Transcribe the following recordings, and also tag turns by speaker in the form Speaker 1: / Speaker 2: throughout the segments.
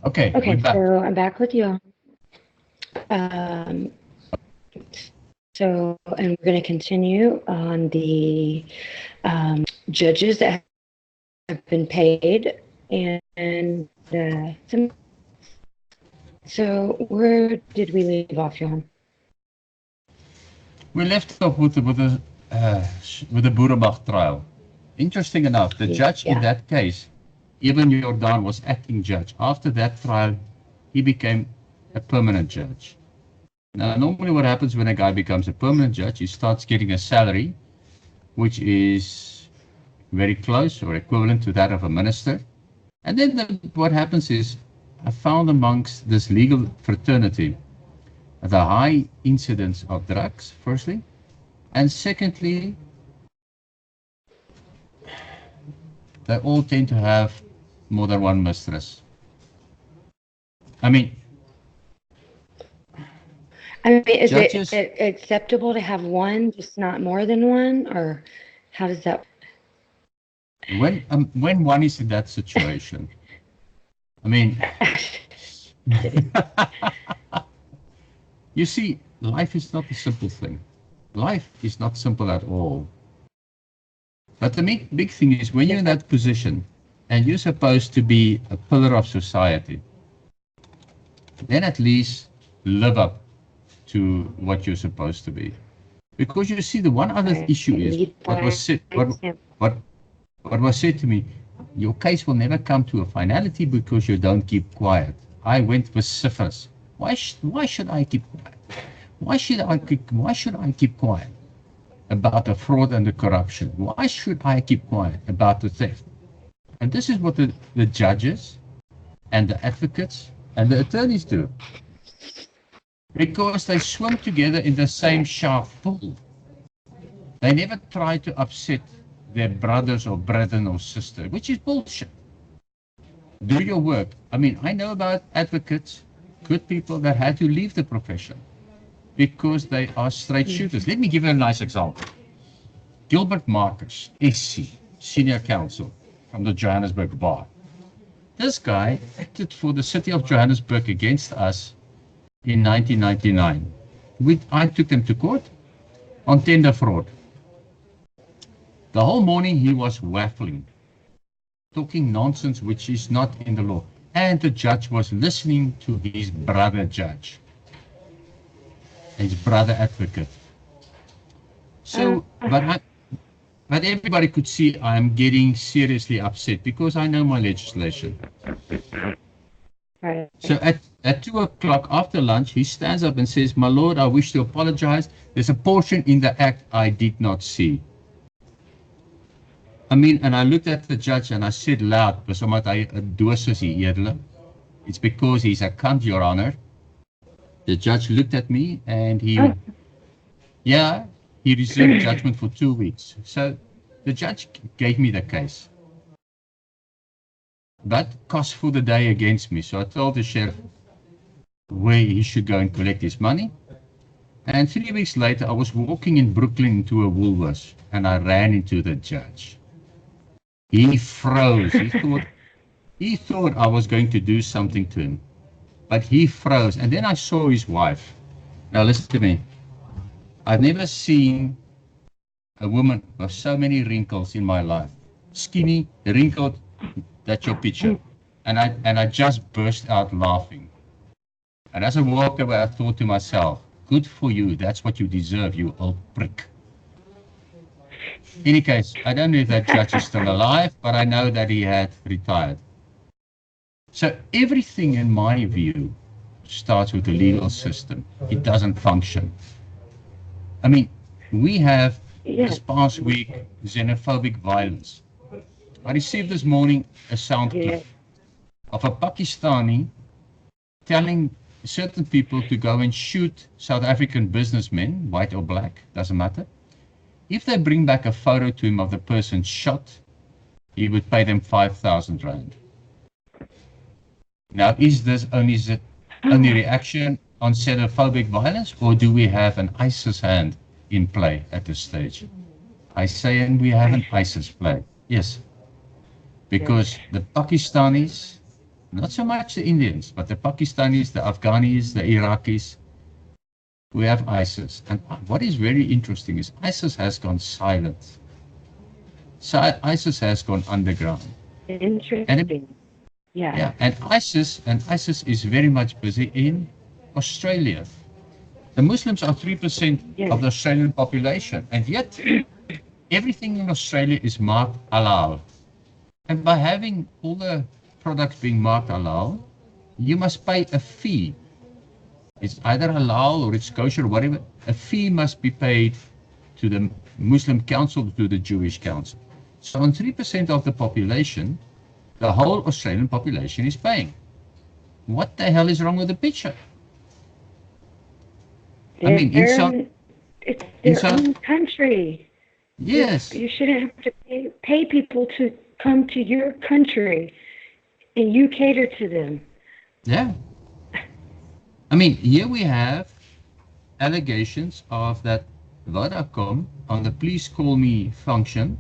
Speaker 1: Okay, we're
Speaker 2: Okay,
Speaker 1: back.
Speaker 2: so I'm back with you. Um, and we're going to continue on the judges that have been paid, and so where did we leave off, Johan?
Speaker 1: We left off with the Burabach trial. Interesting enough, the judge in
Speaker 2: Yeah.
Speaker 1: that case, even Jordan, was acting judge. After that trial, he became a permanent judge. Now, normally what happens when a guy becomes a permanent judge, he starts getting a salary, which is very close or equivalent to that of a minister. And then what happens is, I found amongst this legal fraternity the high incidence of drugs, firstly, and secondly, they all tend to have more than one mistress. I mean,
Speaker 2: Is
Speaker 1: judges,
Speaker 2: it acceptable to have one, just not more than one, or how does that?
Speaker 1: when one is in that situation, I mean, you see, life is not a simple thing. Life is not simple at all. But the big thing is when you're in that position and you're supposed to be a pillar of society, then at least live up to what you're supposed to be. Because you see, the one other issue is what was said. What was said to me, your case will never come to a finality because you don't keep quiet. I went vociferous. Why should I keep quiet? Why should I keep quiet about the fraud and the corruption? Why should I keep quiet about the theft? And this is what the judges and the advocates and the attorneys do. Because they swim together in the same shark pool. They never try to upset their brothers or brethren or sister, which is bullshit. Do your work. I mean, I know about advocates, good people that had to leave the profession because they are straight shooters. Let me give you a nice example. Gilbert Marcus, SC, senior counsel from the Johannesburg bar. This guy acted for the city of Johannesburg against us in 1999. I took them to court on tender fraud. The whole morning he was waffling, talking nonsense which is not in the law. And the judge was listening to his brother judge, his brother advocate. So, but everybody could see I'm getting seriously upset because I know my legislation.
Speaker 2: Right.
Speaker 1: So at 2 o'clock after lunch, he stands up and says, "My lord, I wish to apologize. There's a portion in the act I did not see." I mean, and I looked at the judge and I said loud, it's because he's a cunt, Your Honor. The judge looked at me and he reserved judgment for 2 weeks. So the judge gave me the case. But cost for the day against me. So I told the sheriff where he should go and collect his money. And 3 weeks later, I was walking in Brooklyn into a Woolworths and I ran into the judge. He froze. He thought I was going to do something to him, but he froze. And then I saw his wife. Now listen to me. I've never seen a woman with so many wrinkles in my life. Skinny, wrinkled, that's your picture. And I just burst out laughing. And as I walked away, I thought to myself, good for you. That's what you deserve, you old prick. In any case, I don't know if that judge is still alive, but I know that he had retired. So everything, in my view, starts with the legal system. It doesn't function. I mean, we have this past week xenophobic violence. I received this morning a sound clip of a Pakistani telling certain people to go and shoot South African businessmen, white or black, doesn't matter. If they bring back a photo to him of the person shot, he would pay them 5,000 rand. Now, is this only reaction on xenophobic violence, or do we have an ISIS hand in play at this stage? I say, and we have an ISIS play. Yes. Because the Pakistanis Not so much the Indians, but the Pakistanis, the Afghanis, the Iraqis. We have ISIS. And what is very interesting is ISIS has gone silent. So ISIS has gone underground.
Speaker 2: Interesting.
Speaker 1: Yeah, and ISIS is very much busy in Australia. The Muslims are 3% of the Australian population, and yet everything in Australia is marked halal. And by having all the products being marked halal, you must pay a fee. It's either halal or it's kosher or whatever. A fee must be paid to the Muslim Council, to the Jewish Council. So on 3% of the population, the whole Australian population is paying. What the hell is wrong with the picture? I mean,
Speaker 2: it's their own country.
Speaker 1: Yes.
Speaker 2: You shouldn't have to pay people to come to your country and you cater to them.
Speaker 1: Yeah. I mean, here we have allegations of that Vodacom on the please call me function,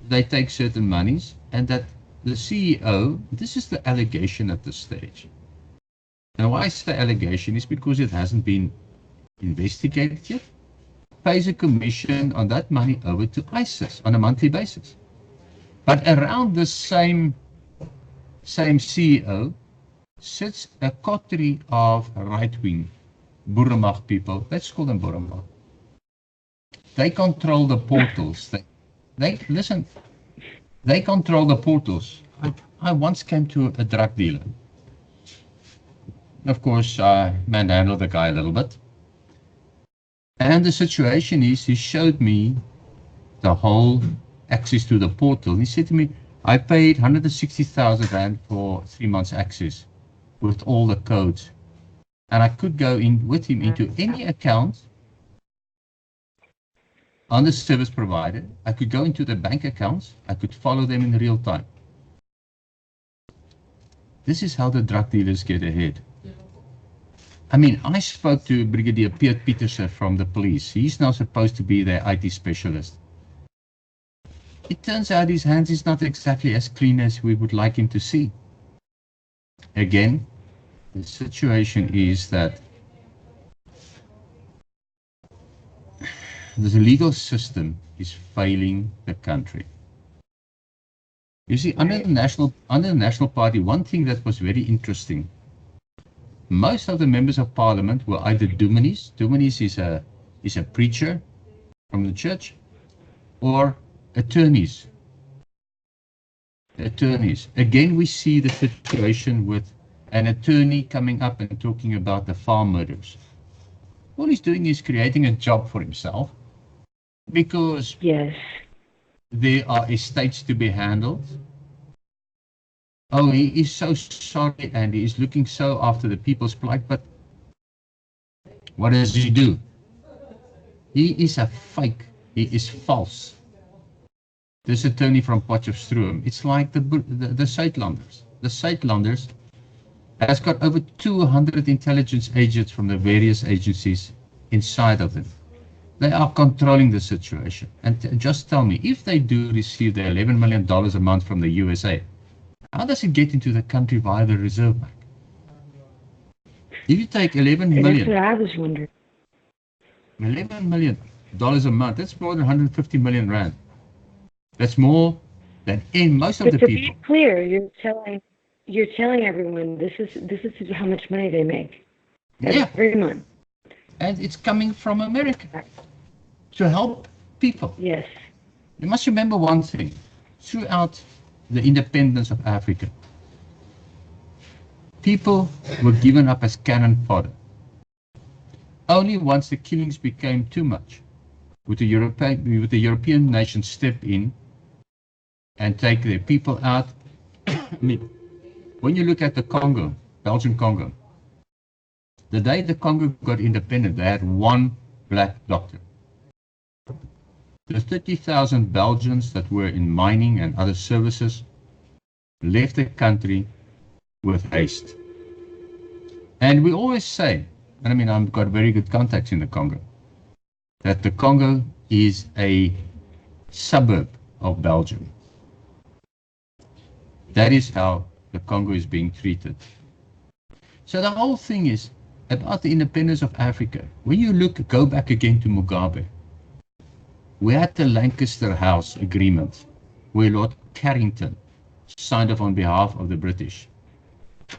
Speaker 1: they take certain monies, and that the CEO, this is the allegation at this stage. Now, why is the allegation? Is because it hasn't been investigated yet, pays a commission on that money over to ISIS on a monthly basis. But around the same CEO sits a coterie of right-wing Burumag people. Let's call them Burumag. They control the portals. They control the portals. I once came to a drug dealer. Of course, I manhandled the guy a little bit. And the situation is, he showed me the whole access to the portal. He said to me, I paid 160,000 Rand for 3 months access with all the codes. And I could go in with him into any account on the service provider. I could go into the bank accounts. I could follow them in real time. This is how the drug dealers get ahead. I mean, I spoke to Brigadier Piet Pieterse from the police. He's now supposed to be their IT specialist. It turns out his hands is not exactly as clean as we would like him to see. Again, the situation is that the legal system is failing the country. You see, under the National Party, one thing that was very interesting, most of the members of parliament were either dominees. Dominees is a preacher from the church, or attorneys. Again, we see the situation with an attorney coming up and talking about the farm murders. All he's doing is creating a job for himself, because there are estates to be handled. Oh, he is so sorry and he is looking so after the people's plight, but what does he do? He is a fake. He is false. This attorney from Potchefstroom, it's like the Suidlanders. The Suidlanders has got over 200 intelligence agents from the various agencies inside of them. They are controlling the situation. And just tell me, if they do receive the $11 million a month from the USA, how does it get into the country via the Reserve Bank? If you take 11 million...
Speaker 2: That's what I was wondering.
Speaker 1: $11 million a month, that's more than 150 million Rand. That's more than in most of the people.
Speaker 2: To be clear, you're telling everyone this is how much money they make every month.
Speaker 1: And it's coming from America to help people.
Speaker 2: Yes.
Speaker 1: You must remember one thing. Throughout the independence of Africa, people were given up as cannon fodder. Only once the killings became too much would the European nations step in and take their people out. I mean, when you look at the Congo, Belgian Congo, the day the Congo got independent, they had one black doctor. The 30,000 Belgians that were in mining and other services left the country with haste. And we always say, and I mean, I've got very good contacts in the Congo, that the Congo is a suburb of Belgium. That is how the Congo is being treated. So the whole thing is about the independence of Africa. When you go back again to Mugabe, we had the Lancaster House Agreement, where Lord Carrington signed off on behalf of the British.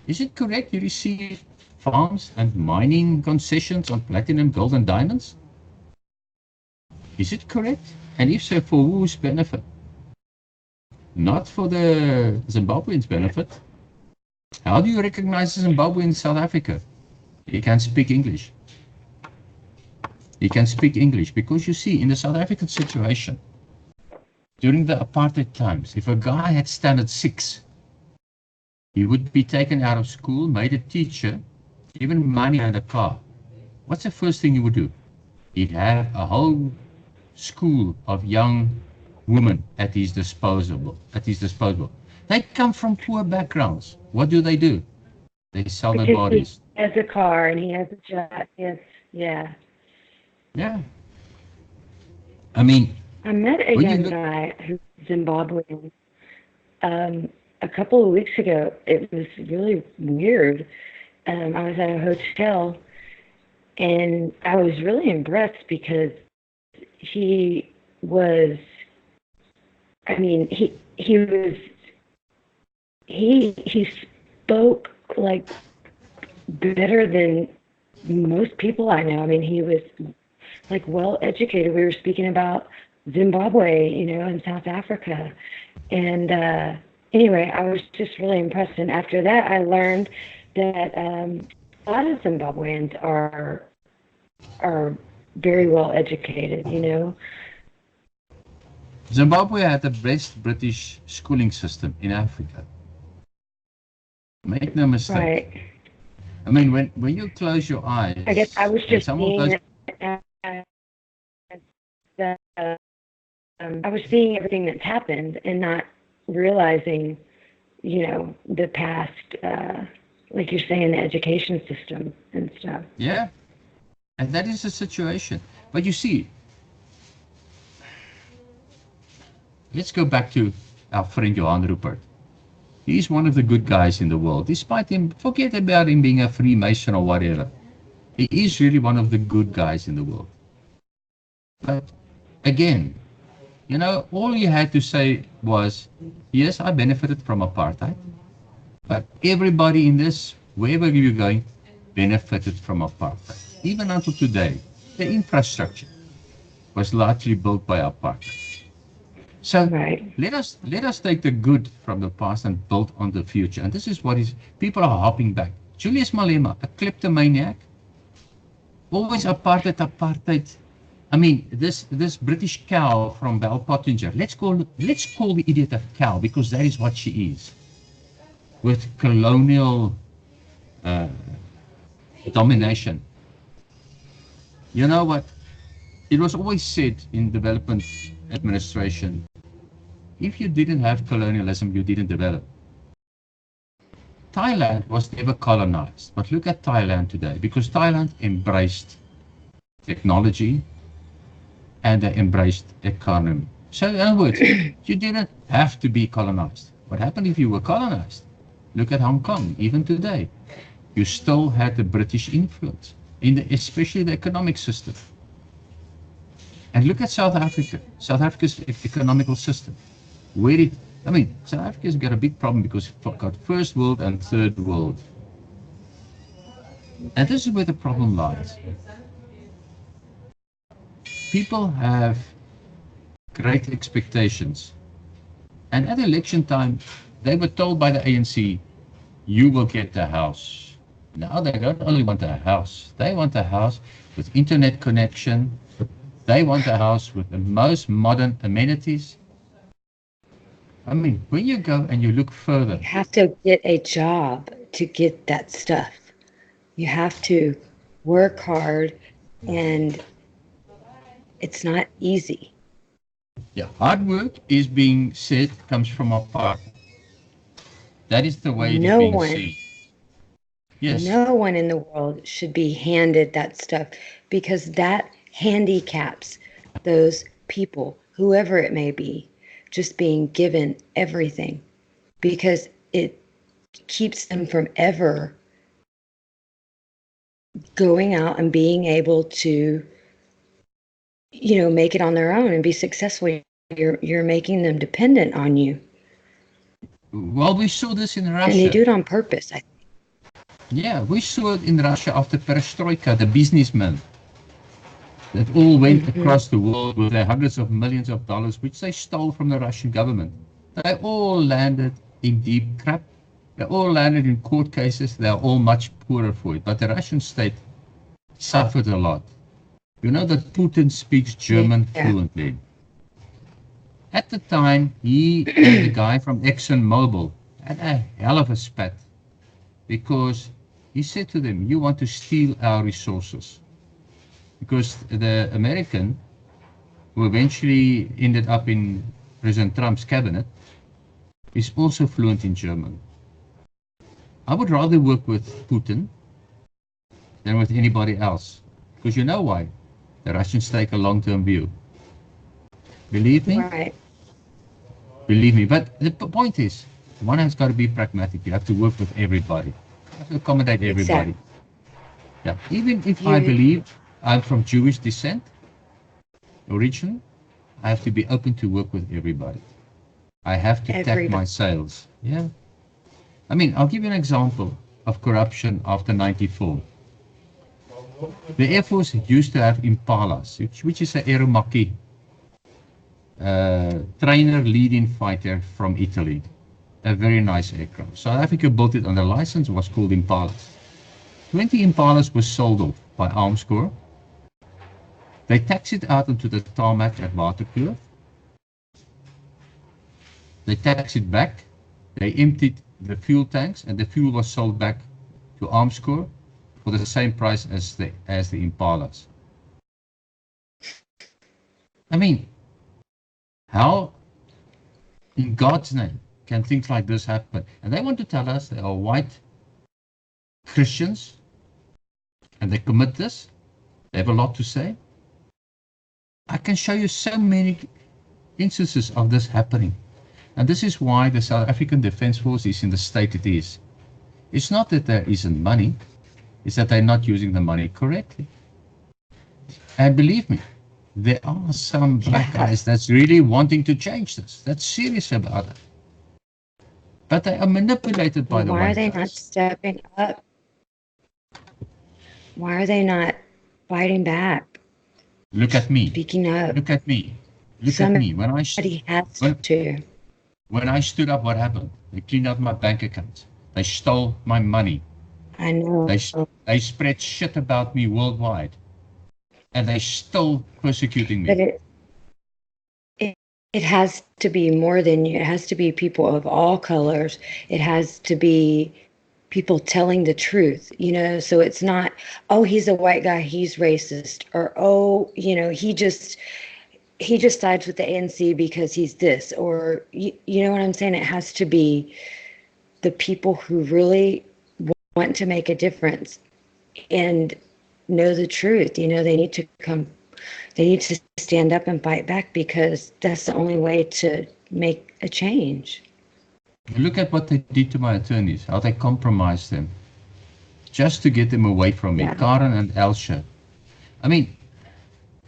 Speaker 1: Is it correct you received farms and mining concessions on platinum, gold, and diamonds? Is it correct? And if so, for whose benefit? Not for the Zimbabweans' benefit. How do you recognize a Zimbabwean in South Africa? He can speak English. He can speak English because you see, in the South African situation, during the apartheid times, if a guy had standard 6, he would be taken out of school, made a teacher, given money and a car. What's the first thing he would do? He'd have a whole school of young women at his disposal. They come from poor backgrounds. What do? They sell their bodies.
Speaker 2: He has a car and he has a job. Yes, yeah.
Speaker 1: Yeah. I mean,
Speaker 2: I met a young guy who's Zimbabwean a couple of weeks ago. It was really weird. I was at a hotel and I was really impressed because he spoke like better than most people I know. I mean, he was like well educated. We were speaking about Zimbabwe, and South Africa. And anyway, I was just really impressed. And after that, I learned that a lot of Zimbabweans are very well educated,
Speaker 1: Zimbabwe had the best British schooling system in Africa. Make no mistake.
Speaker 2: Right.
Speaker 1: I mean, when you close your eyes,
Speaker 2: I guess I was just seeing I was seeing everything that's happened and not realizing, the past, like you're saying, the education system and stuff.
Speaker 1: Yeah, and that is the situation. But you see, let's go back to our friend Johan Rupert. He's one of the good guys in the world, despite him, forget about him being a Freemason or whatever. He is really one of the good guys in the world. But again, all you had to say was, yes, I benefited from apartheid, but everybody in this, wherever you're going, benefited from apartheid. Even until today, the infrastructure was largely built by apartheid. So
Speaker 2: right.
Speaker 1: let us take the good from the past and build on the future. And this is what people are hopping back. Julius Malema, a kleptomaniac, always apartheid. I mean, this British cow from Bell Pottinger. Let's call the idiot a cow because that is what she is. With colonial domination. You know what? It was always said in development administration, if you didn't have colonialism, you didn't develop. Thailand was never colonized, but look at Thailand today, because Thailand embraced technology and they embraced economy. So in other words, you didn't have to be colonized. What happened if you were colonized? Look at Hong Kong, even today. You still had the British influence, especially the economic system. And look at South Africa, South Africa's economical system. South Africa's got a big problem because it's got first world and third world. And this is where the problem lies. People have great expectations. And at election time, they were told by the ANC, you will get the house. Now they don't only want a house, they want a house with internet connection. They want a house with the most modern amenities. I mean, when you go and you look further...
Speaker 2: You have to get a job to get that stuff. You have to work hard, and it's not easy.
Speaker 1: Yeah, hard work is being said comes from apart. That is the way it is being seen. Yes.
Speaker 2: No one in the world should be handed that stuff because that handicaps those people, whoever it may be, just being given everything, because it keeps them from ever going out and being able to, make it on their own and be successful. You're making them dependent on you.
Speaker 1: Well, we saw this in Russia.
Speaker 2: And they do it on purpose.
Speaker 1: Yeah, we saw it in Russia after Perestroika, the businessmen that all went across the world with their hundreds of millions of dollars, which they stole from the Russian government. They all landed in deep crap. They all landed in court cases. They are all much poorer for it. But the Russian state suffered a lot. You know that Putin speaks German fluently. At the time, he and the guy from ExxonMobil had a hell of a spat because he said to them, you want to steal our resources. Because the American, who eventually ended up in President Trump's cabinet, is also fluent in German. I would rather work with Putin than with anybody else. Because you know why? The Russians take a long-term view. Believe me?
Speaker 2: Right.
Speaker 1: Believe me. But the point is, one has got to be pragmatic. You have to work with everybody. You have to accommodate everybody.
Speaker 2: Exactly.
Speaker 1: Yeah. Even if I believe I'm from Jewish descent, originally, I have to be open to work with everybody. I have to tap my sails. Yeah. I mean, I'll give you an example of corruption after 94. The Air Force used to have Impalas, which is an Aeromacchi trainer lead-in fighter from Italy. A very nice aircraft. South Africa built it under license, was called Impalas. 20 Impalas were sold off by Arms Corps. They taxied out onto the tarmac at Waterkloof. They taxied back. They emptied the fuel tanks, and the fuel was sold back to Arms Corps for the same price as the Impalas. I mean, how in God's name can things like this happen? And they want to tell us they are white Christians and they commit this. They have a lot to say. I can show you so many instances of this happening. And this is why the South African Defence Force is in the state it is. It's not that there isn't money, it's that they're not using the money correctly. And believe me, there are some black guys that's really wanting to change this, that's serious about it. But they are manipulated by the white guys.
Speaker 2: Why are they not stepping up? Why are they not fighting back?
Speaker 1: Look at me.
Speaker 2: Speaking up.
Speaker 1: Look at me. Look at me. When I stood up, what happened? They cleaned out my bank accounts. They stole my money.
Speaker 2: I know.
Speaker 1: They spread shit about me worldwide. And they're still persecuting me.
Speaker 2: But it has to be more than you. It has to be people of all colors. It has to be people telling the truth, so it's not, oh, he's a white guy, he's racist, or, oh, he just sides with the ANC because he's this, or, you know what I'm saying? It has to be the people who really want to make a difference and know the truth. They need to stand up and fight back, because that's the only way to make a change.
Speaker 1: Look at what they did to my attorneys, how they compromised them just to get them away from me. Karen and Elsha. I mean,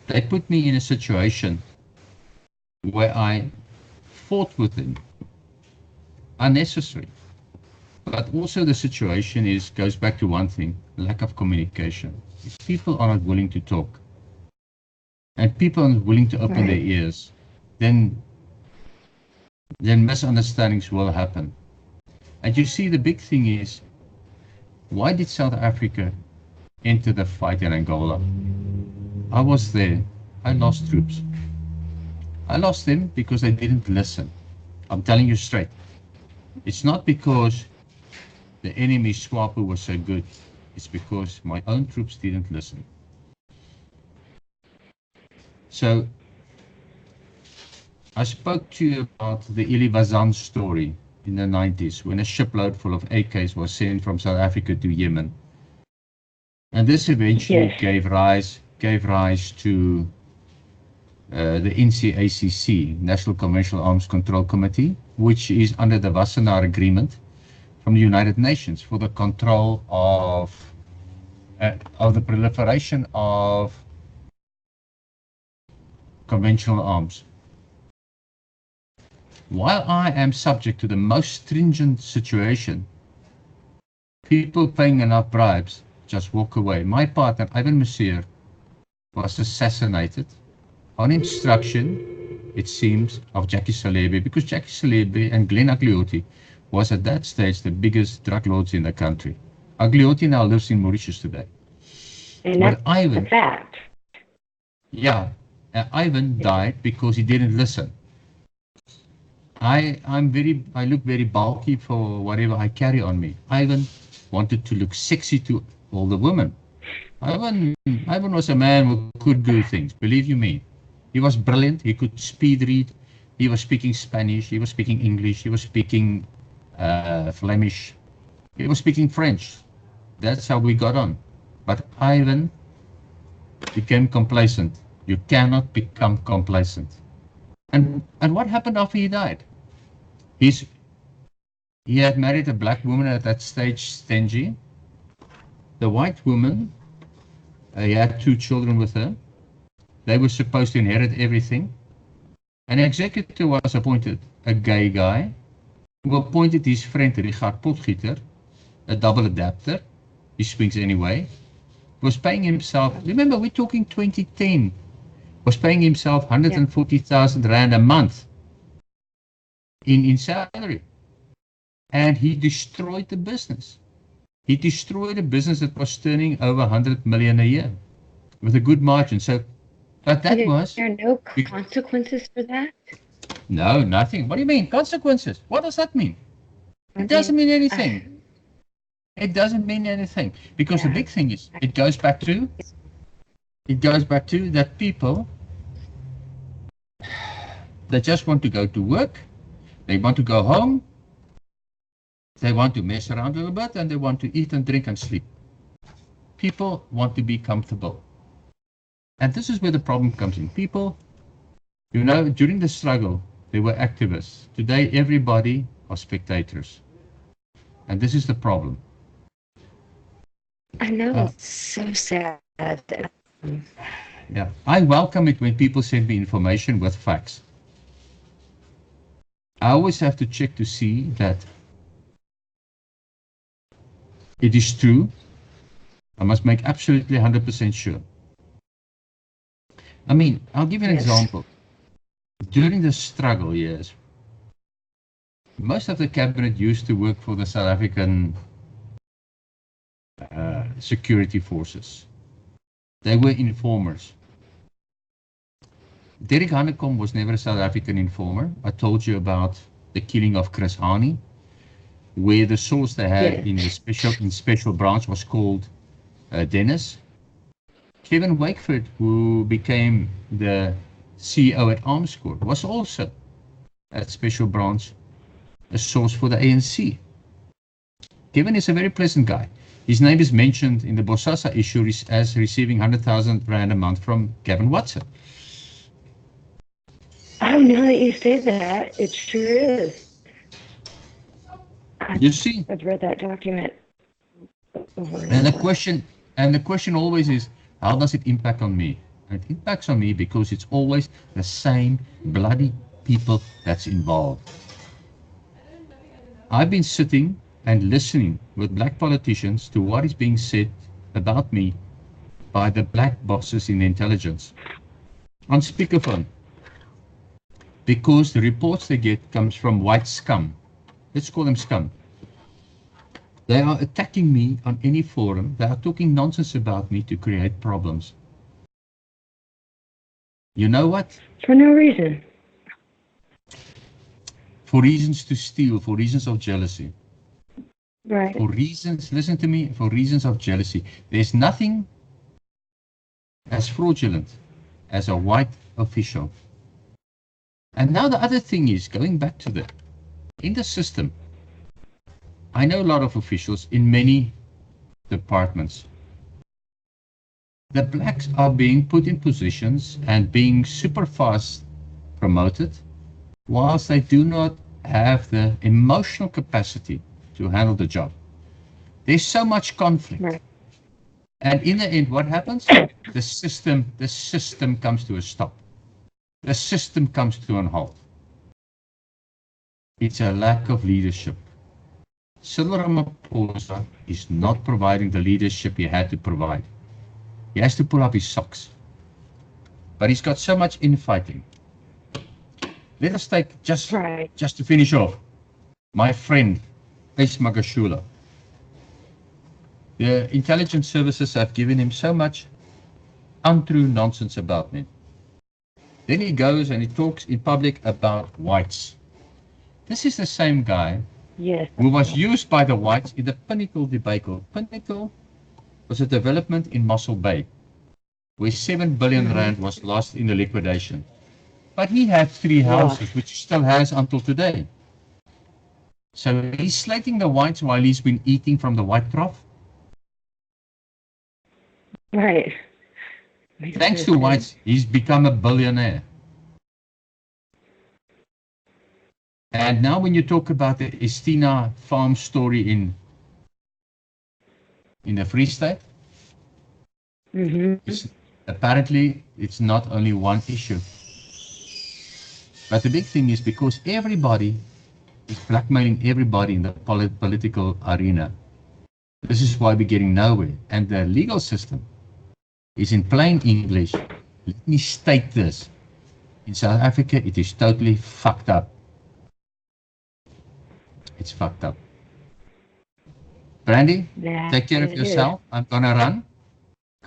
Speaker 1: they put me in a situation where I fought with them. Unnecessary. But also the situation goes back to one thing, lack of communication. If people are not willing to talk, and people are not willing to open their ears, then misunderstandings will happen. And you see, the big thing is, why did South Africa enter the fight in Angola? I was there. I lost troops. I lost them because they didn't listen. I'm telling you straight. It's not because the enemy SWAPO was so good. It's because my own troops didn't listen. So, I spoke to you about the Ilivazan story in the 90s, when a shipload full of AKs was sent from South Africa to Yemen. And this eventually gave rise to the NCACC, National Conventional Arms Control Committee, which is under the Wassenaar Agreement from from the United Nations for the control of the proliferation of conventional arms. While I am subject to the most stringent situation, people paying enough bribes just walk away. My partner, Ivan Messier, was assassinated on instruction, it seems, of Jackie Salebi, because Jackie Salebi and Glenn Agliotti was at that stage the biggest drug lords in the country. Agliotti now lives in Mauritius today.
Speaker 2: And
Speaker 1: But
Speaker 2: that's
Speaker 1: Ivan,
Speaker 2: a fact.
Speaker 1: yeah, Ivan died because he didn't listen. I look very bulky for whatever I carry on me. Ivan wanted to look sexy to all the women. Ivan was a man who could do things, believe you me. He was brilliant, he could speed read, he was speaking Spanish, he was speaking English, he was speaking Flemish, he was speaking French. That's how we got on. But Ivan became complacent. You cannot become complacent. And what happened after he died? He had married a black woman at that stage, Stenji. The white woman, he had 2 children with her. They were supposed to inherit everything. An executor was appointed, a gay guy, who appointed his friend Richard Potgieter, a double adapter, he speaks anyway, was paying himself, remember we're talking 2010, was paying himself 140,000 Rand a month in salary. And he destroyed the business. He destroyed a business that was turning over 100 million a year with a good margin. So, but that was...
Speaker 2: There are no consequences for that?
Speaker 1: No, nothing. What do you mean? Consequences? What does that mean? It doesn't mean anything. It doesn't mean anything. Because the big thing is, it goes back to that people, they just want to go to work, they want to go home, they want to mess around a little bit, and they want to eat and drink and sleep. People want to be comfortable. And this is where the problem comes in. People, you know, during the struggle, they were activists. Today, everybody are spectators. And this is the problem.
Speaker 2: I know, it's so sad.
Speaker 1: Yeah, I welcome it when people send me information with facts. I always have to check to see that it is true. I must make absolutely 100% sure. I mean, I'll give you an example. During the struggle years, most of the cabinet used to work for the South African security forces. They were informers. Derek Hanekom was never a South African informer. I told you about the killing of Chris Hani, where the source they had in special branch was called Dennis. Kevin Wakeford, who became the CEO at Arms Corps, was also at special branch, a source for the ANC. Kevin is a very pleasant guy. His name is mentioned in the Bosasa issue as receiving 100,000 Rand a month from Gavin Watson.
Speaker 2: Oh, now that you say that, it sure is.
Speaker 1: You see?
Speaker 2: I've read that document over
Speaker 1: and the question always is, how does it impact on me? And it impacts on me because it's always the same bloody people that's involved. I've been sitting and listening with black politicians to what is being said about me by the black bosses in intelligence on speakerphone, because the reports they get comes from white scum. Let's call them scum. They are attacking me on any forum. They are talking nonsense about me to create problems. You know what?
Speaker 2: For no reason.
Speaker 1: For reasons to steal, for reasons of jealousy.
Speaker 2: Right.
Speaker 1: For reasons, listen to me, for reasons of jealousy. There's nothing as fraudulent as a white official. And now the other thing is, going back to in the system, I know a lot of officials in many departments. The blacks are being put in positions and being super fast promoted, whilst they do not have the emotional capacity to handle the job. There's so much conflict.
Speaker 2: Right.
Speaker 1: And in the end, what happens? The system comes to a stop. The system comes to an halt. It's a lack of leadership. Cyril Ramaphosa is not providing the leadership he had to provide. He has to pull up his socks. But he's got so much infighting. Let us take, just to finish off, my friend, Ace Magashula. The intelligence services have given him so much untrue nonsense about me. Then he goes and he talks in public about whites. This is the same guy who was used by the whites in the Pinnacle debacle. Pinnacle was a development in Mossel Bay, where 7 billion rand was lost in the liquidation. But he had 3 houses, which he still has until today. So he's slating the whites while he's been eating from the white trough.
Speaker 2: Right.
Speaker 1: Thanks to whites, he's become a billionaire. And now when you talk about the Estina farm story in the Free State, apparently it's not only one issue. But the big thing is because everybody is blackmailing everybody in the political arena. This is why we're getting nowhere. And the legal system is in plain English. Let me state this. In South Africa, it is totally fucked up. It's fucked up. Brandy, take care of yourself. I'm gonna run.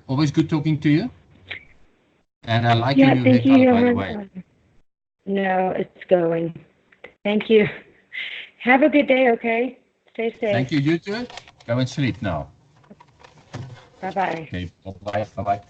Speaker 1: Always good talking to you. And I like your new haircut, by the way.
Speaker 2: No, it's going. Thank you. Have a good day, okay? Stay safe.
Speaker 1: Thank you, you too. Go and sleep now.
Speaker 2: Bye-bye.
Speaker 1: Okay, bye-bye. Bye-bye.